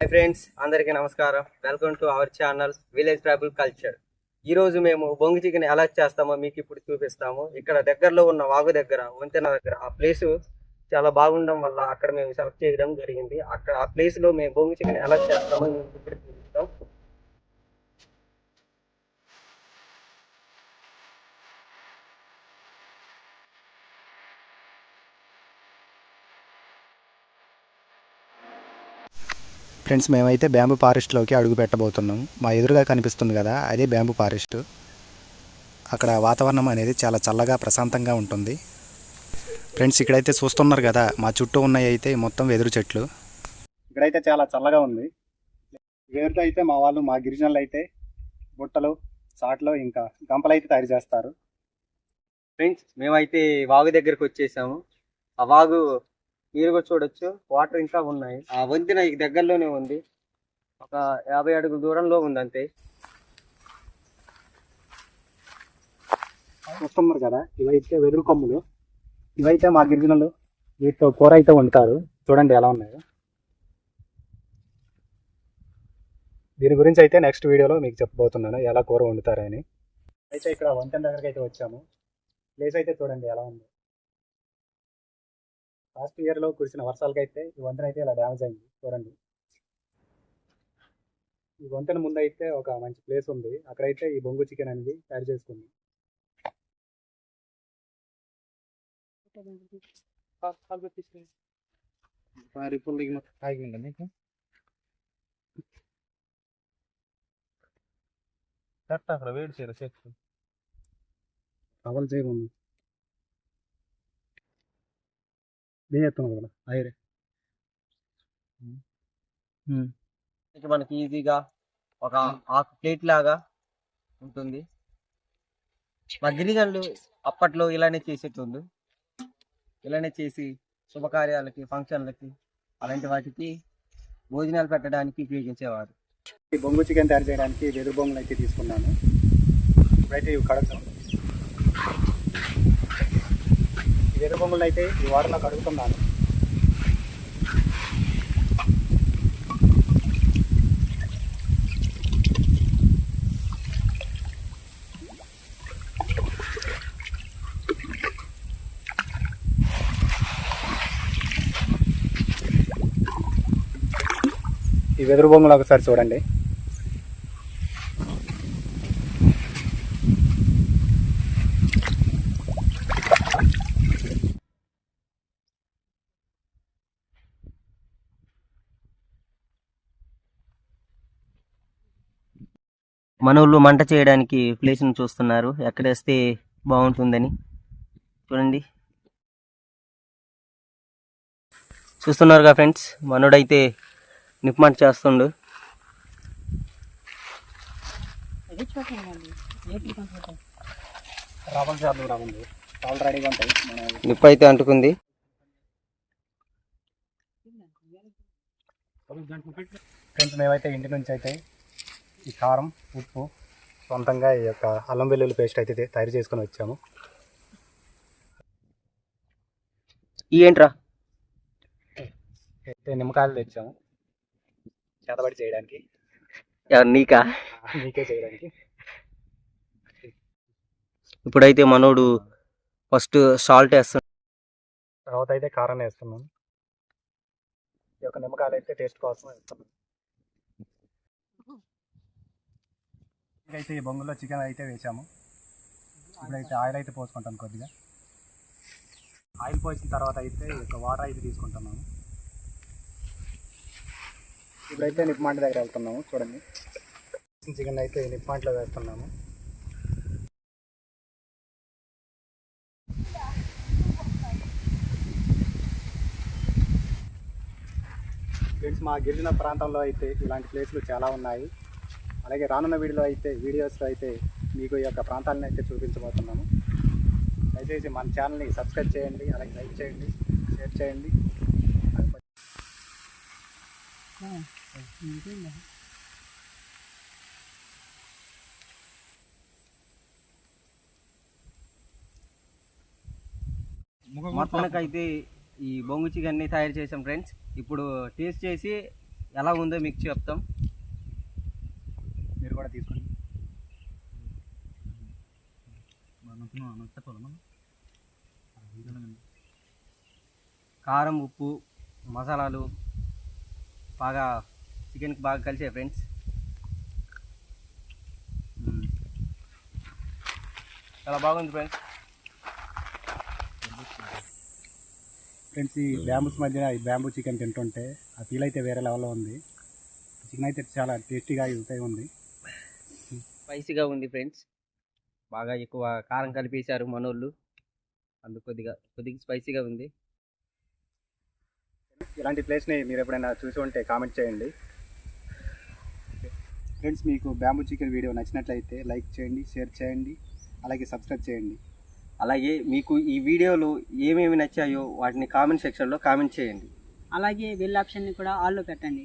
Hi friends, అందరికీ నమస్కారం. Welcome to our channel village tribal culture. ఈరోజు మేము బొంగు చికెన్ ఎలా చేస్తామో మీకు ఇప్పుడు చూపిస్తాము. ఇక్కడ దగ్గరలో ఉన్న వాగు దగ్గర, వంతెన దగ్గర ఆ ప్లేస్ చాలా బాగుండడం వల్ల అక్కడ మేము సెలెక్ట్ చేయడం జరిగింది. అక్కడ ఆ ప్లేస్లో మేము బొంగు చికెన్ ఎలా చేస్తామో మీకు ఇప్పుడు చూపిస్తాం. ఫ్రెండ్స్, మేమైతే బ్యాంబూ ఫారెస్ట్లోకి అడుగు పెట్టబోతున్నాం. మా ఎదురుగా కనిపిస్తుంది కదా, అదే బ్యాంబూ ఫారెస్ట్. అక్కడ వాతావరణం అనేది చాలా చల్లగా ప్రశాంతంగా ఉంటుంది. ఫ్రెండ్స్, ఇక్కడైతే చూస్తున్నారు కదా, మా చుట్టూ ఉన్నాయి అయితే మొత్తం వెదురు చెట్లు. ఇక్కడైతే చాలా చల్లగా ఉంది. వెదురుతో అయితే మా గిరిజనులు అయితే బుట్టలు, సాట్లు, ఇంకా గంపలు అయితే తయారు చేస్తారు. ఫ్రెండ్స్, మేమైతే వాగు దగ్గరకు వచ్చేసాము. ఆ వాగు మీరు కూడా చూడొచ్చు, వాటర్ ఇంకా ఉన్నాయి. ఆ వంతెన ఈ దగ్గరలోనే ఉంది, ఒక 50 అడుగుల దూరంలో ఉంది అంతే. చూస్తున్నారు కదా, ఇవైతే వెదురు కొమ్ములు. ఇవైతే మా గిరిజనులు వీటితో కూర అయితే వండుతారు. చూడండి ఎలా ఉన్నాయో. దీని గురించి అయితే నెక్స్ట్ వీడియోలో మీకు చెప్పబోతున్నాను, ఎలా కూర వండుతారని. అయితే ఇక్కడ వంతెన దగ్గరికి అయితే వచ్చాము. ప్లేస్ అయితే చూడండి ఎలా ఉంది. లాస్ట్ ఇయర్లో కురిసిన వర్షాలకైతే ఈ వంతెన అయితే ఇలా డ్యామేజ్ అయింది. చూడండి, ఈ వంతెన ముందు అయితే ఒక మంచి ప్లేస్ ఉంది. అక్కడైతే ఈ బొంగు చికెన్ అనేది తయారు చేసుకుంది. వేడి కవలు చేయకుండా వేస్తున్నాం కదా ఐరే. మనకి ఈజీగా ఒక హాఫ్ ప్లేట్ లాగా ఉంటుంది. మా గిరిజనులు అప్పట్లో ఇలానే చేసేటోళ్ళు. ఇలానే చేసి శుభకార్యాలకి, ఫంక్షన్లకి, అలాంటి వాటికి భోజనాలు పెట్టడానికి ఉపయోగించేవారు. ఈ బొంగు చికెన్ తయారు చేయడానికి వెదురు బొంగులు అయితే తీసుకున్నాను. ఇప్పుడైతే ఇవి కడుగుతాం. ఈ వెదురు బొంగులు అయితే ఈ వాటర్లో కడుగుతున్నాను. ఈ వెదురు బొంగులు ఒకసారి చూడండి. మనోళ్ళు మంట చేయడానికి ప్లేస్ని చూస్తున్నారు, ఎక్కడేస్తే బాగుంటుందని. చూడండి, చూస్తున్నారుగా ఫ్రెండ్స్, మనోడైతే నిప్మంట చేస్తుండు. నిప్పు అయితే అంటుకుంది. ఫ్రెండ్స్, మేమైతే ఇంటి నుంచి అయితే ఈ కారం, ఉప్పు, సొంతంగా ఈ యొక్క అల్లం వెల్లుల్లి పేస్ట్ అయితే తయారు చేసుకొని వచ్చాము. ఏంట్రా, అయితే నిమ్మకాయలు తెచ్చాము చేతబడి చేయడానికి. నీకా? మీకే చేయడానికి. ఇప్పుడైతే మనోడు ఫస్ట్ సాల్ట్ వేస్తాడు, తర్వాత అయితే కారం వేస్తున్నాం. ఈ యొక్క నిమ్మకాయలు అయితే టేస్ట్ కోసం వేస్తున్నాం. ఇదైతే ఈ బొంగులో చికెన్ అయితే వేసాము. ఇప్పుడైతే ఆయిల్ అయితే పోసుకుంటాను కొద్దిగా. ఆయిల్ పోసిన తర్వాత అయితే ఈ యొక్క వాటర్ అయితే తీసుకుంటున్నాము. ఇప్పుడైతే నిప్మాంట దగ్గర వెళ్తున్నాము. చూడండి, చికెన్ అయితే నిప్మాంటలో వేస్తున్నాము. ఫ్రెండ్స్, మా గిరిజన ప్రాంతంలో అయితే ఇలాంటి ప్లేస్లు చాలా ఉన్నాయి. అలాగే రానున్న వీడియోస్లో అయితే మీకు ఈ యొక్క ప్రాంతాలను అయితే చూపించబోతున్నాము. దయచేసి మన ఛానల్ని సబ్స్క్రైబ్ చేయండి, అలాగే లైక్ చేయండి, షేర్ చేయండి. మొత్తానికైతే ఈ బొంగు చికెన్ని తయారు చేసాం ఫ్రెండ్స్. ఇప్పుడు టేస్ట్ చేసి ఎలా ఉందో మీకు చెప్తాం. మీరు కూడా తీసుకోండి. కారం, ఉప్పు, మసాలాలు బాగా చికెన్కి బాగా కలిసాయి ఫ్రెండ్స్. చాలా బాగుంది ఫ్రెండ్స్. ఫ్రెండ్స్, ఈ బ్యాంబూస్ మధ్య ఈ బ్యాంబూ చికెన్ తింటుంటే ఆ ఫీల్ అయితే వేరే లెవెల్లో ఉంది. చికెన్ అయితే చాలా టేస్టీగా ఉంది. స్పైసీగా ఉంది ఫ్రెండ్స్. బాగా ఎక్కువ కారం కలిపేశారు మనోళ్ళు, అందుకు కొద్దిగా స్పైసీగా ఉంది. ఇలాంటి ప్లేస్ని మీరు ఎప్పుడైనా చూసి ఉంటే కామెంట్ చేయండి. ఫ్రెండ్స్, మీకు బ్యాంబూ చికెన్ వీడియో నచ్చినట్లయితే లైక్ చేయండి, షేర్ చేయండి, అలాగే సబ్స్క్రైబ్ చేయండి. అలాగే మీకు ఈ వీడియోలో ఏమేమి నచ్చాయో వాటిని కామెంట్ సెక్షన్లో కామెంట్ చేయండి. అలాగే బెల్ ఆప్షన్ని కూడా ఆల్లో పెట్టండి.